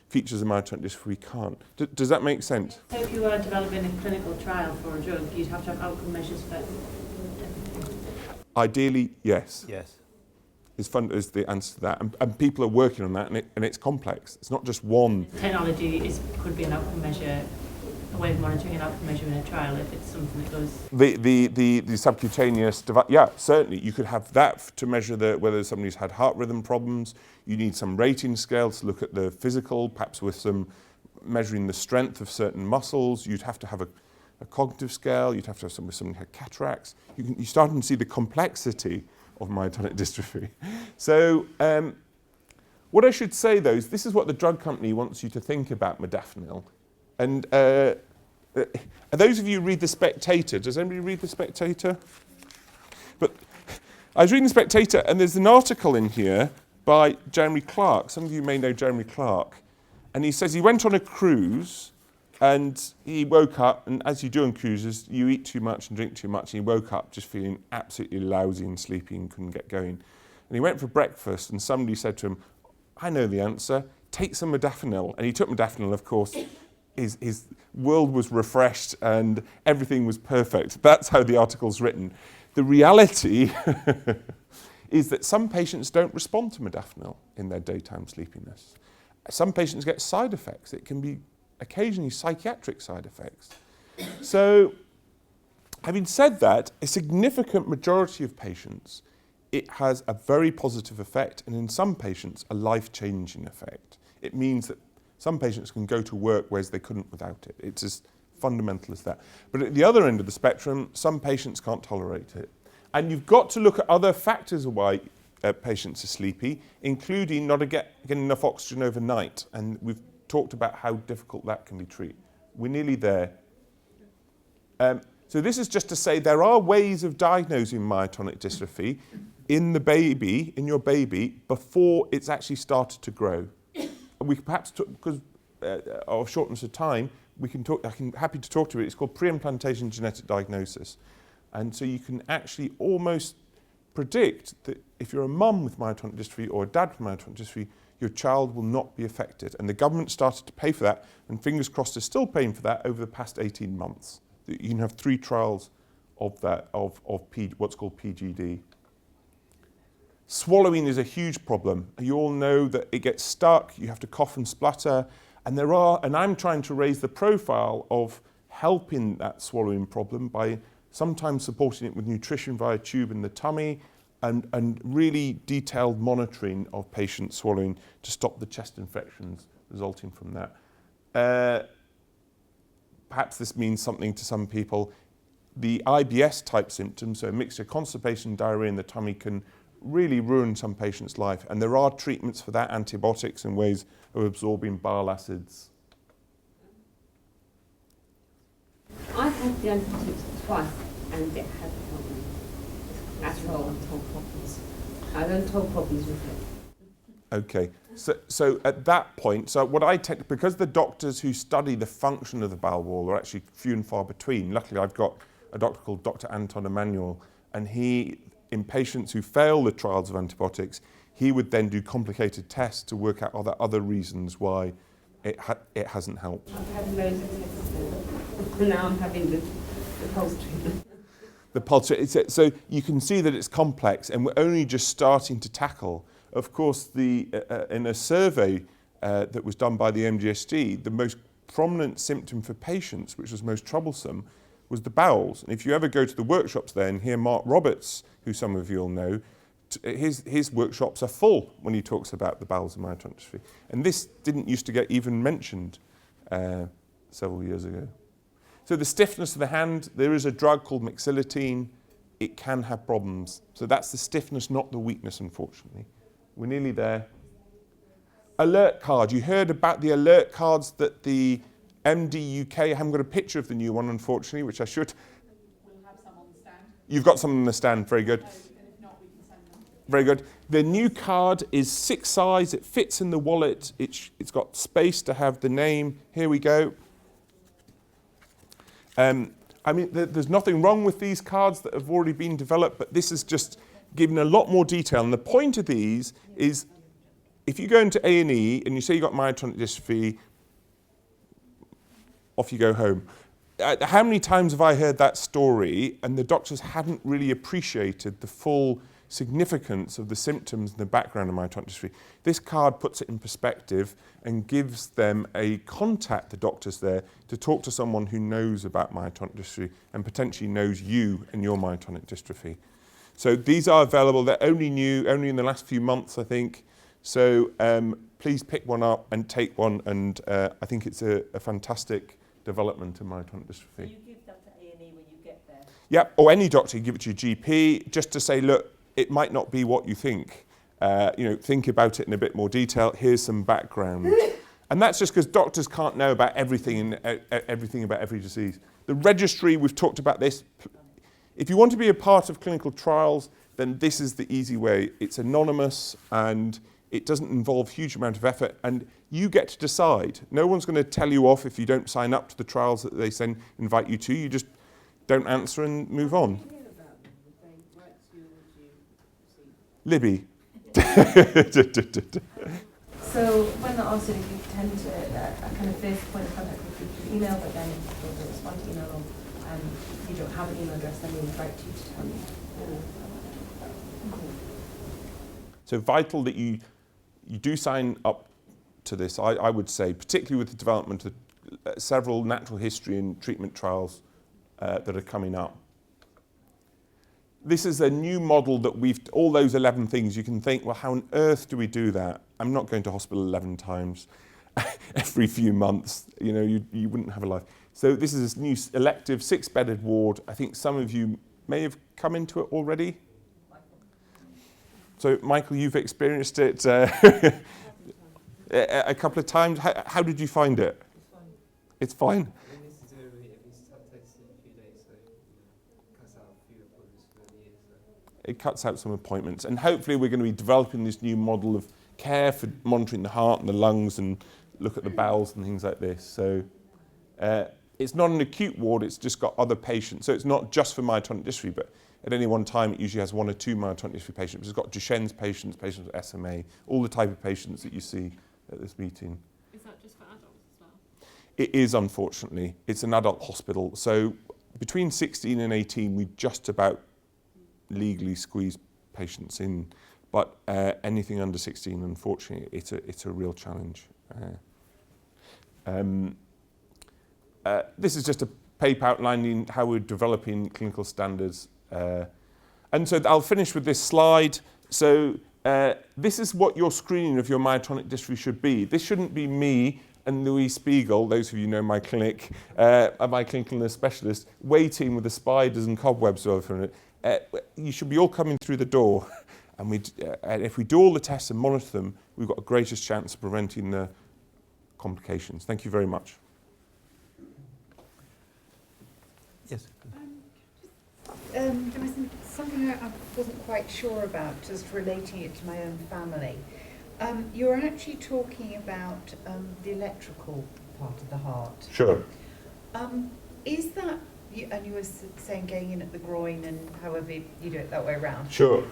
features of myotonic dystrophy we can't. Does that make sense? So if you were developing a clinical trial for a drug, you'd have to have outcome measures for everything? Ideally, yes. Yes. Is the answer to that. And people are working on that, and it's complex. It's not just one. Technology could be an outcome measure, a way of monitoring an outcome measure in a trial if it's something that goes... The subcutaneous device, yeah, certainly. You could have that to measure whether somebody's had heart rhythm problems. You need some rating scale to look at the physical, perhaps with some measuring the strength of certain muscles. You'd have to have a cognitive scale. You'd have to have somebody who had cataracts. You start to see the complexity of myotonic dystrophy. So what I should say, though, is this is what the drug company wants you to think about modafinil. And those of you who read The Spectator, does anybody read The Spectator? But I was reading The Spectator, and there's an article in here by Jeremy Clark. Some of you may know Jeremy Clark. And he says he went on a cruise, and he woke up, and as you do on cruises, you eat too much and drink too much, and he woke up just feeling absolutely lousy and sleepy and couldn't get going. And he went for breakfast, and somebody said to him, I know the answer, take some modafinil. And he took modafinil, of course. His world was refreshed and everything was perfect. That's how the article's written. The reality is that some patients don't respond to modafinil in their daytime sleepiness. Some patients get side effects. It can be occasionally psychiatric side effects. So, having said that, a significant majority of patients, it has a very positive effect, and in some patients, a life-changing effect. It means that some patients can go to work whereas they couldn't without it. It's as fundamental as that. But at the other end of the spectrum, some patients can't tolerate it. And you've got to look at other factors of why patients are sleepy, including not getting enough oxygen overnight. And we've talked about how difficult that can be treated. We're nearly there. So this is just to say there are ways of diagnosing myotonic dystrophy in your baby, before it's actually started to grow. We perhaps, because of shortness of time, I'm happy to talk to it. It's called Pre-Implantation genetic diagnosis. And so you can actually almost predict that if you're a mum with myotonic dystrophy or a dad with myotonic dystrophy, your child will not be affected. And the government started to pay for that, and fingers crossed is still paying for that over the past 18 months. You can have 3 trials of that, of what's called PGD. Swallowing is a huge problem. You all know that it gets stuck, you have to cough and splutter, and I'm trying to raise the profile of helping that swallowing problem by sometimes supporting it with nutrition via tube in the tummy, and really detailed monitoring of patients swallowing to stop the chest infections resulting from that. Perhaps this means something to some people. The IBS type symptoms, so a mixture of constipation and diarrhea in the tummy, can really ruin some patients' life. And there are treatments for that, antibiotics and ways of absorbing bile acids. I've had the antibiotics twice and it hasn't helped me at all. Untold problems. I don't told problems with it. Okay, so at that point, so what I take, because the doctors who study the function of the bowel wall are actually few and far between. Luckily, I've got a doctor called Dr. Anton Emanuel, and he, in patients who fail the trials of antibiotics, he would then do complicated tests to work out other reasons why it hasn't helped. I've had loads of tests now. Now I'm having the pulse treatment. The pulse, so you can see that it's complex, and we're only just starting to tackle. Of course, in a survey that was done by the MGSG, the most prominent symptom for patients, which was most troublesome, was the bowels. And if you ever go to the workshops there and hear Mark Roberts, who some of you will know, his workshops are full when he talks about the bowels of myotonic dystrophy. And this didn't used to get even mentioned several years ago. So the stiffness of the hand, there is a drug called mixilotine. It can have problems. So that's the stiffness, not the weakness, unfortunately. We're nearly there. Alert card. You heard about the alert cards that the MD UK, I haven't got a picture of the new one, unfortunately, which I should. We'll have some on the stand. You've got some on the stand, very good. And if not, we can send them. Very good. The new card is 6 size. It fits in the wallet. It's got space to have the name. Here we go. I mean, there's nothing wrong with these cards that have already been developed, but this is just giving a lot more detail. And the point of these is, if you go into A&E and you say you've got myotonic dystrophy, off you go home. How many times have I heard that story and the doctors hadn't really appreciated the full significance of the symptoms and the background of myotonic dystrophy? This card puts it in perspective and gives them a contact, the doctors there, to talk to someone who knows about myotonic dystrophy and potentially knows you and your myotonic dystrophy. So these are available. They're only new, only in the last few months, I think. So please pick one up and take one. And I think it's a fantastic development in myotonic dystrophy. So you give that to A&E when you get there? Yep, or any doctor, you give it to your GP, just to say, look, it might not be what you think. Think about it in a bit more detail. Here's some background. And that's just because doctors can't know about everything about every disease. The registry, we've talked about this. If you want to be a part of clinical trials, then this is the easy way. It's anonymous and it doesn't involve a huge amount of effort, and you get to decide. No one's going to tell you off if you don't sign up to the trials that they invite you to. You just don't answer and move on. Libby. So when they're asked if you tend to a kind of first point of contact with through email, but then if you don't respond to email or you don't have an email address, then we'll write to you to tell you. So vital that you do sign up to this, I would say, particularly with the development of several natural history and treatment trials that are coming up. This is a new model that all those 11 things, you can think, well, how on earth do we do that? I'm not going to hospital 11 times every few months. You wouldn't have a life. So this is a new elective 6-bedded ward. I think some of you may have come into it already. So Michael, you've experienced it a couple of times. How did you find it? It's fine. It cuts out some appointments, and hopefully we're going to be developing this new model of care for monitoring the heart and the lungs and look at the bowels and things like this. So it's not an acute ward, it's just got other patients. So it's not just for myotonic dystrophy, but at any one time it usually has 1 or 2 myotonic dystrophy patients. It's got Duchenne's patients, patients with SMA, all the type of patients that you see at this meeting. Is that just for adults as well? It is, unfortunately. It's an adult hospital. So between 16 and 18, we just about legally squeeze patients in, but anything under 16, unfortunately, it's a real challenge. This is just a paper outlining how we're developing clinical standards. And so I'll finish with this slide. So this is what your screening of your myotonic dystrophy should be. This shouldn't be me and Louise Spiegel, those of you know my clinic, my clinical nurse specialist, waiting with the spiders and cobwebs over it. You should be all coming through the door. And if we do all the tests and monitor them, we've got a greatest chance of preventing the complications. Thank you very much. Yes. Can I something I wasn't quite sure about, just relating it to my own family. You're actually talking about the electrical part of the heart. Sure. Is that, and you were saying going in at the groin and however you do it that way around. Sure.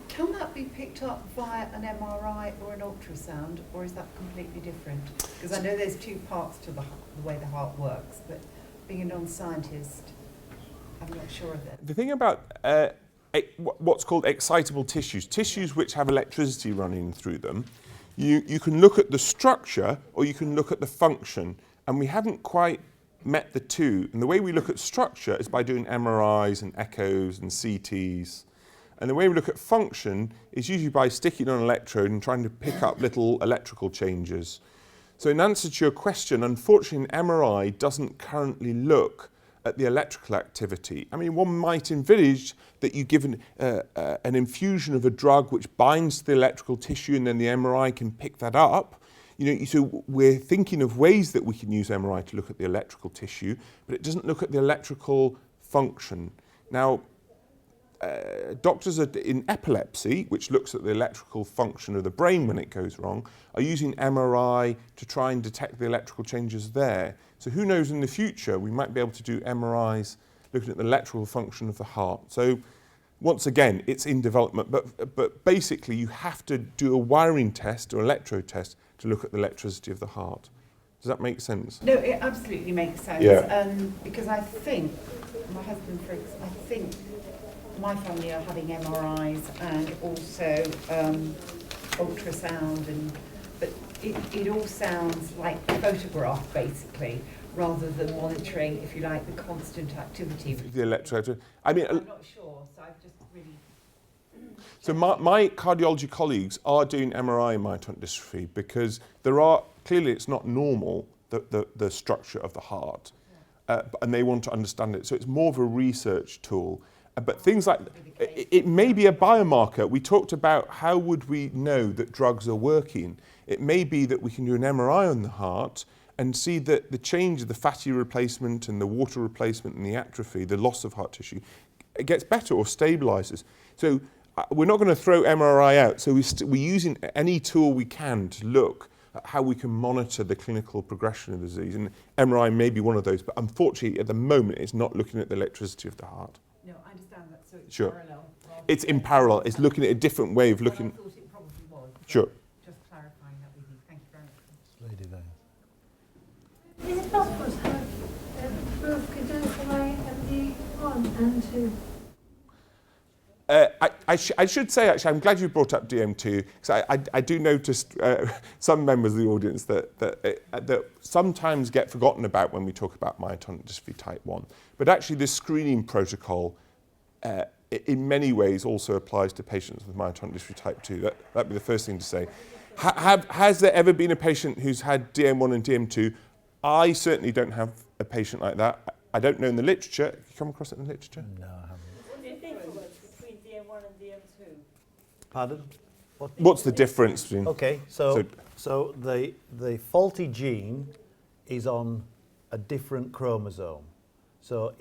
Can that be picked up via an MRI or an ultrasound, or is that completely different? Because I know there's two parts to the way the heart works, but being a non-scientist, I'm not sure of that. The thing about what's called excitable tissues which have electricity running through them, you can look at the structure or you can look at the function, and we haven't quite met the two. And the way we look at structure is by doing MRIs and echoes and CTs. And the way we look at function is usually by sticking on an electrode and trying to pick up little electrical changes. So in answer to your question, unfortunately an MRI doesn't currently look at the electrical activity. I mean, one might envisage that you give an infusion of a drug which binds to the electrical tissue and then the MRI can pick that up. You know, so we're thinking of ways that we can use MRI to look at the electrical tissue, but it doesn't look at the electrical function. Now, doctors in epilepsy, which looks at the electrical function of the brain when it goes wrong, are using MRI to try and detect the electrical changes there. So who knows, in the future we might be able to do MRIs looking at the electrical function of the heart. So once again, it's in development, but basically you have to do a wiring test or electrode test to look at the electricity of the heart. Does that make sense? No, it absolutely makes sense. Yeah. Because I think, my husband, I think my family are having MRIs and also ultrasound, but it all sounds like a photograph basically, rather than monitoring, if you like, the constant activity. The electrode. I mean, I'm not sure, so I've just really... So my cardiology colleagues are doing MRI in myotonic dystrophy because there are, clearly it's not normal, the structure of the heart, and they want to understand it. So it's more of a research tool. But things like, it may be a biomarker. We talked about how would we know that drugs are working. It may be that we can do an MRI on the heart and see that the change of the fatty replacement and the water replacement and the atrophy, the loss of heart tissue, it gets better or stabilizes. So we're not going to throw MRI out. So we're using any tool we can to look at how we can monitor the clinical progression of the disease. And MRI may be one of those, but unfortunately at the moment it's not looking at the electricity of the heart. No, I understand that, so it's Sure. parallel. It's in parallel. It's looking at a different way of looking. I thought it probably was. Sure. Just clarifying that with you. Thank you very much. Lady there. Is it possible to have both Cadofamide MD1 and 2? I should say, actually, I'm glad you brought up DM2, because I do notice some members of the audience that sometimes get forgotten about when we talk about myotonic dystrophy type 1. But actually, this screening protocol, in many ways, also applies to patients with myotonic dystrophy type 2. That'd be the first thing to say. Has there ever been a patient who's had DM1 and DM2? I certainly don't have a patient like that. I don't know in the literature. Have you come across it in the literature? No, I haven't. What's the difference between DM1 and DM2? Pardon? What's the difference between... Okay, so the faulty gene is on a different chromosome. So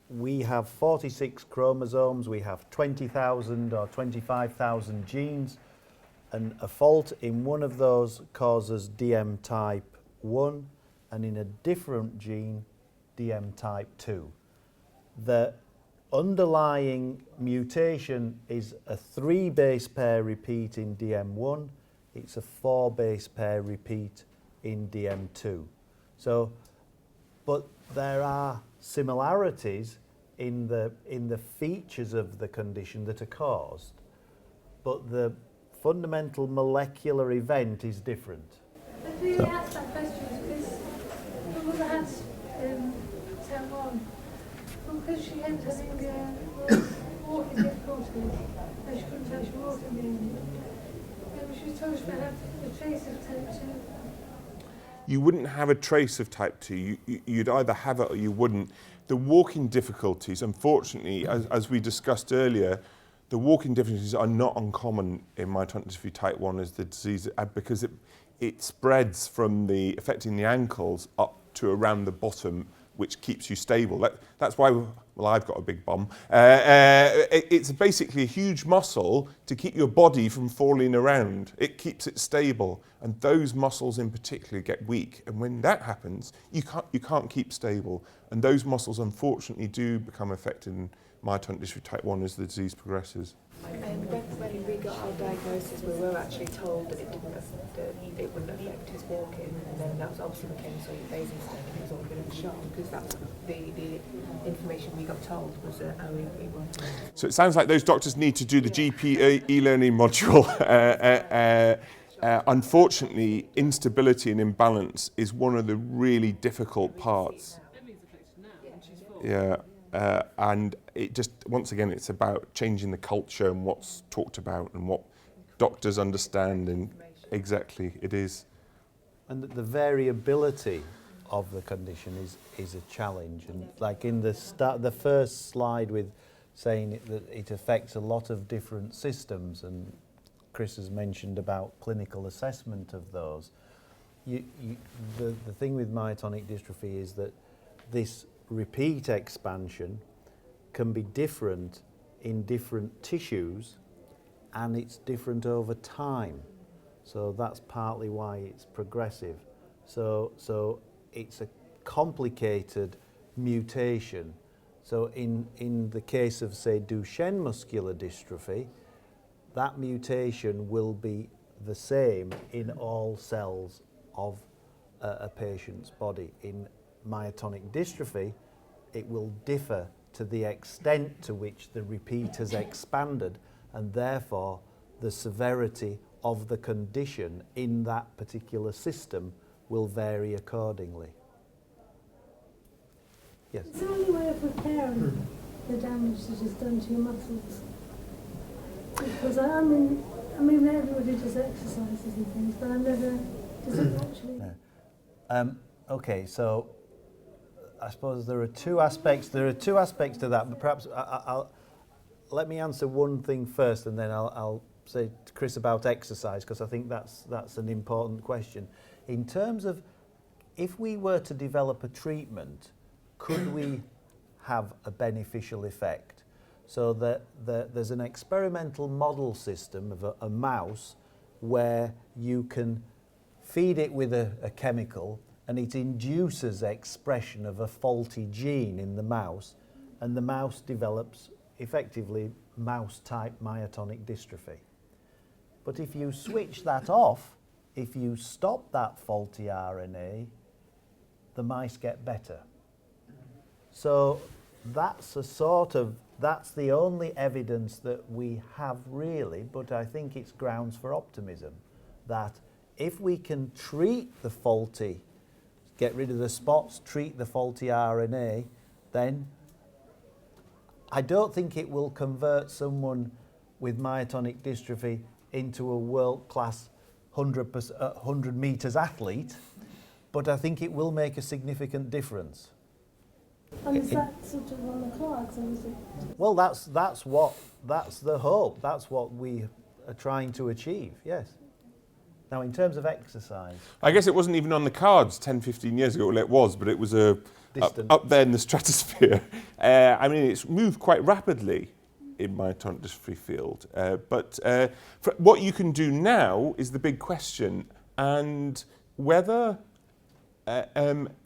we have 46 chromosomes, we have 20,000 or 25,000 genes, and a fault in one of those causes DM type 1, and in a different gene, DM type 2. The underlying mutation is a 3 base pair repeat in DM1, it's a 4 base pair repeat in DM2. So, but there are similarities in the features of the condition that are caused, but the fundamental molecular event is different. I really asked that question because my mother had type 1, because she had having walking difficulties, and she couldn't actually walk again. And she was told she had a trace of type 2. You wouldn't have a trace of type 2. You'd either have it or you wouldn't. The walking difficulties, unfortunately, as we discussed earlier, the walking difficulties are not uncommon in myotonic dystrophy type 1 as the disease, because it spreads from affecting the ankles up to around the bottom which keeps you stable. That's why, well, I've got a big bum. It's basically a huge muscle to keep your body from falling around. It keeps it stable, and those muscles in particular get weak. And when that happens, you can't keep stable. And those muscles, unfortunately, do become affected in myotonic dystrophy type 1 as the disease progresses. When we got our diagnosis, we were actually told that it wouldn't affect his walking, and then that was obviously became so days instead, and he was all a bit of a shock because that's the information we got told was that he wasn't. So it sounds like those doctors need to do the GP e-learning module. Unfortunately, instability and imbalance is one of the really difficult parts. Yeah. And it just, once again, it's about changing the culture and what's talked about and what doctors understand, and exactly, it is. And the variability of the condition is a challenge. And like in the first slide with saying that it affects a lot of different systems, and Chris has mentioned about clinical assessment of those. The thing with myotonic dystrophy is that this repeat expansion can be different in different tissues, and it's different over time. So that's partly why it's progressive. So it's a complicated mutation. So in the case of, say, Duchenne muscular dystrophy, that mutation will be the same in all cells of a patient's body. In myotonic dystrophy, it will differ to the extent to which the repeat has expanded, and therefore the severity of the condition in that particular system will vary accordingly. Yes? Is there any way of repairing the damage that is done to your muscles? Because I mean everybody does exercises and things, but I never, does it actually? No. Okay, so I suppose there are two aspects. There are two aspects to that, but perhaps I'll let me answer one thing first, and then I'll say to Chris about exercise, because I think that's an important question. In terms of, if we were to develop a treatment, could we have a beneficial effect? So that there's an experimental model system of a mouse where you can feed it with a chemical, and it induces expression of a faulty gene in the mouse, and the mouse develops effectively mouse-type myotonic dystrophy. But if you switch that off, if you stop that faulty RNA, the mice get better. So that's the only evidence that we have really, but I think it's grounds for optimism, that if we can treat the faulty, get rid of the spots, treat the faulty RNA, then I don't think it will convert someone with myotonic dystrophy into a world-class 100 metres athlete, but I think it will make a significant difference. And is that sort of on the cards, or is it? Well, that's the hope. That's what we are trying to achieve, yes. Now, in terms of exercise, I guess it wasn't even on the cards 10, 15 years ago. Well, it was, but it was up there in the stratosphere. I mean, it's moved quite rapidly in myotonic dystrophy field. But what you can do now is the big question, and whether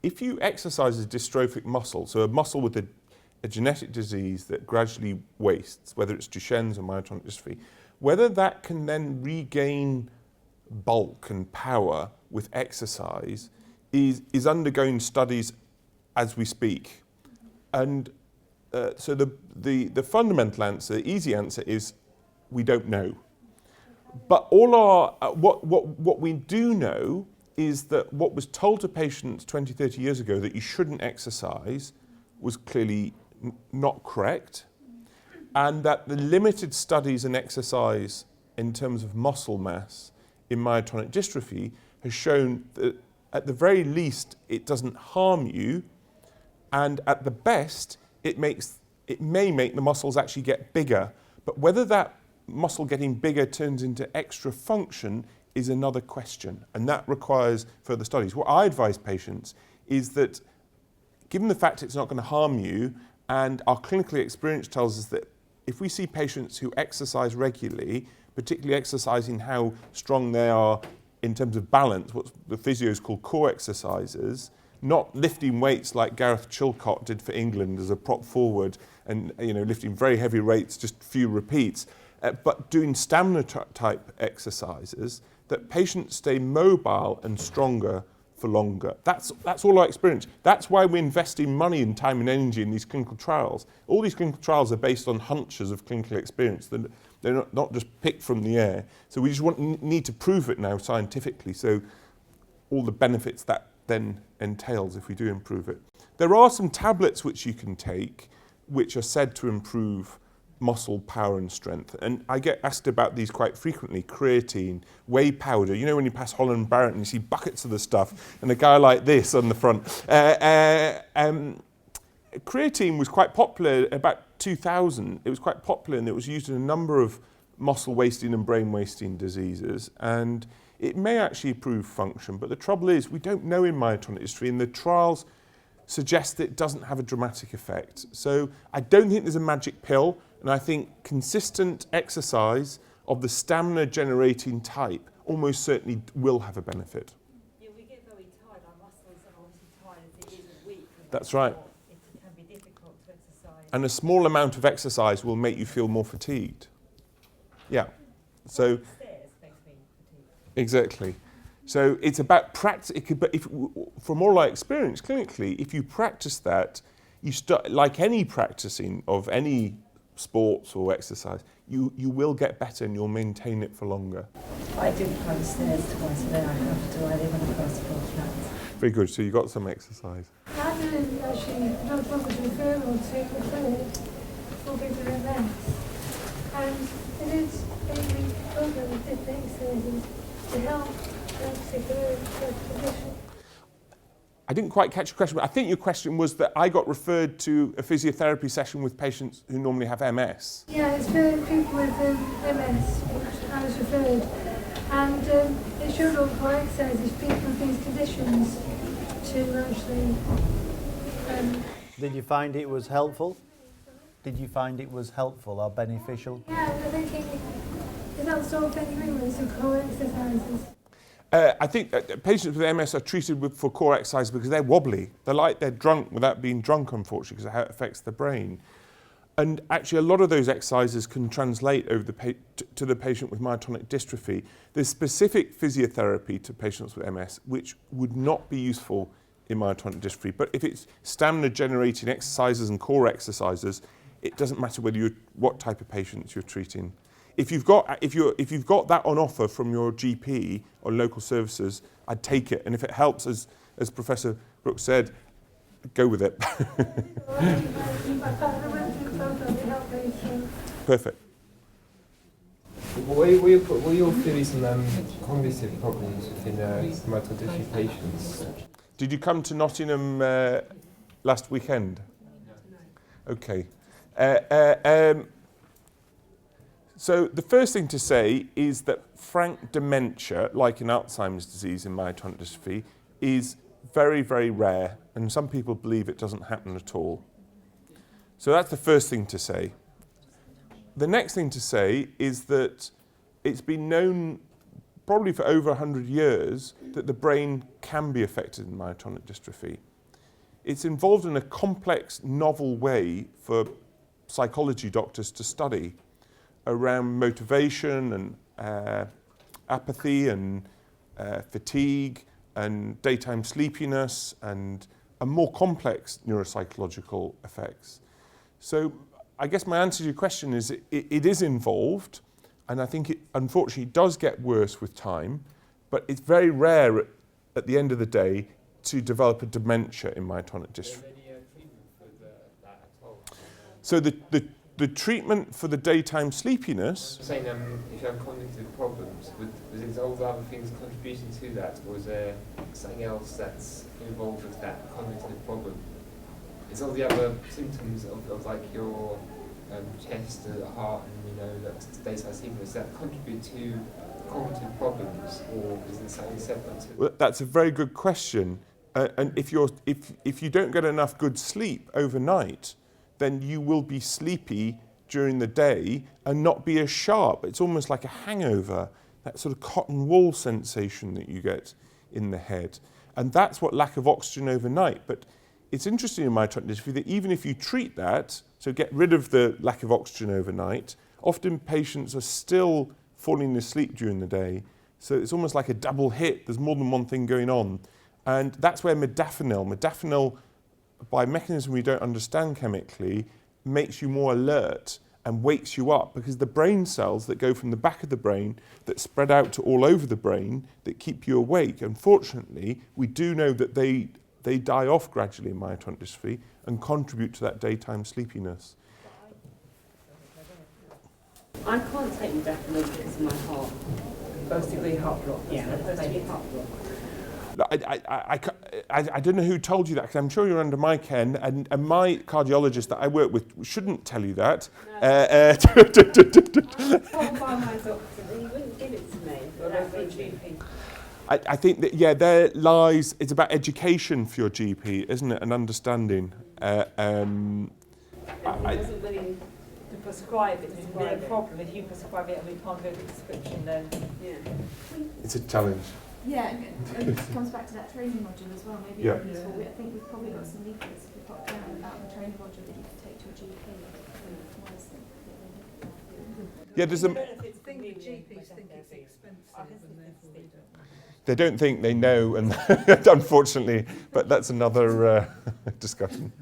if you exercise a dystrophic muscle, so a muscle with a genetic disease that gradually wastes, whether it's Duchenne's or myotonic dystrophy, whether that can then regain bulk and power with exercise is undergoing studies as we speak. And so the fundamental answer, the easy answer is we don't know. But all our what we do know is that what was told to patients 20, 30 years ago, that you shouldn't exercise, was clearly not correct, and that the limited studies in exercise in terms of muscle mass in myotonic dystrophy has shown that at the very least it doesn't harm you, and at the best it may make the muscles actually get bigger. But whether that muscle getting bigger turns into extra function is another question, and that requires further studies. What I advise patients is that given the fact it's not going to harm you, and our clinical experience tells us that if we see patients who exercise regularly, particularly exercising how strong they are in terms of balance, what the physios call core exercises, not lifting weights like Gareth Chilcott did for England as a prop forward and lifting very heavy weights, just few repeats, but doing stamina type exercises, that patients stay mobile and stronger for longer. That's all I experience. That's why we're investing money and time and energy in these clinical trials. All these clinical trials are based on hunches of clinical experience. They're not just picked from the air. So we just need to prove it now scientifically. So all the benefits that then entails if we do improve it. There are some tablets which you can take which are said to improve muscle power and strength. And I get asked about these quite frequently. Creatine, whey powder. You know when you pass Holland Barrett and you see buckets of the stuff and a guy like this on the front. Creatine was quite popular about 2000. It was quite popular and it was used in a number of muscle wasting and brain wasting diseases. And it may actually improve function, but the trouble is we don't know in myotonic dystrophy, and the trials suggest that it doesn't have a dramatic effect. So I don't think there's a magic pill, and I think consistent exercise of the stamina generating type almost certainly will have a benefit. Yeah, we get very tired, our muscles are obviously tired as it is a week. That's right. It can be difficult to exercise. And a small amount of exercise will make you feel more fatigued. Yeah. So exactly. So it's about practice. But from all I experience clinically, if you practice that, you start, like any practicing of any sports or exercise, you will get better and you'll maintain it for longer. I do climb stairs twice a day. I have to. I live on the first floor flat. Very good. So you got some exercise. I didn't actually not want to referral to the clinic for people with MS. And it is a program with different exercises to help that particular condition. I didn't quite catch your question, but I think your question was that I got referred to a physiotherapy session with patients who normally have MS. Yeah, it's for people with MS, which I was referred. And it showed all for exercises, people with these conditions to actually... Did you find it was helpful? Did you find it was helpful or beneficial? Yeah, I'm thinking, is that the sort of thing you mean with some core exercises? I think patients with MS are treated for core exercise because they're wobbly. They're like they're drunk without being drunk, unfortunately, because of how it affects the brain. And actually, a lot of those exercises can translate over to the patient with myotonic dystrophy. There's specific physiotherapy to patients with MS, which would not be useful in myotonic dystrophy. But if it's stamina-generating exercises and core exercises, it doesn't matter what type of patients you're treating. If you've got that on offer from your GP or local services, I'd take it. And if it helps, as Professor Brooks said, go with it. Perfect. What are your theories on cognitive problems within myotonic dystrophy patients? Did you come to Nottingham last weekend? No. Okay. So the first thing to say is that frank dementia, like in Alzheimer's disease in myotonic dystrophy, is very, very rare, and some people believe it doesn't happen at all. So that's the first thing to say. The next thing to say is that it's been known probably for over 100 years that the brain can be affected in myotonic dystrophy. It's involved in a complex, novel way for psychology doctors to study around motivation and apathy and fatigue and daytime sleepiness and more complex neuropsychological effects. So I guess my answer to your question is it is involved, and I think it unfortunately does get worse with time, but it's very rare at the end of the day to develop a dementia in myotonic dystrophy. So the treatment for the daytime sleepiness... I'm saying if you have cognitive problems, is all the other things contributing to that, or is there something else that's involved with that cognitive problem? Is all the other symptoms of like your chest, heart, and that daytime sleepiness, that contribute to cognitive problems, or is it something separate? Well, that's a very good question. And if you don't get enough good sleep overnight, then you will be sleepy during the day and not be as sharp. It's almost like a hangover, that sort of cotton wool sensation that you get in the head. And that's what lack of oxygen overnight. But it's interesting in myotonic dystrophy that even if you treat that, so get rid of the lack of oxygen overnight, often patients are still falling asleep during the day. So it's almost like a double hit. There's more than one thing going on. And that's where modafinil, by a mechanism we don't understand chemically, makes you more alert and wakes you up, because the brain cells that go from the back of the brain that spread out to all over the brain that keep you awake, unfortunately, we do know that they die off gradually in myotonic dystrophy and contribute to that daytime sleepiness. I can't take modafinil because of my heart. First degree heart block. Yeah, first degree heart block. I don't know who told you that, because I'm sure you're under my ken, and my cardiologist that I work with shouldn't tell you that. No. Told by my doctor, he wouldn't give it to me. I think that, yeah, there lies, it's about education for your GP, isn't it, and understanding. He wasn't willing to prescribe it. It's a bit of a problem if you prescribe it and we can't go to prescription then. Yeah. It's a challenge. Yeah, and it comes back to that training module as well. Maybe Yeah. useful. I think we've probably got some leaflets if we pop down about the training module that you can take to a GP. Yeah, there's a. I think the GPs think it's expensive and therefore they don't. They don't think they know, and unfortunately, but that's another discussion.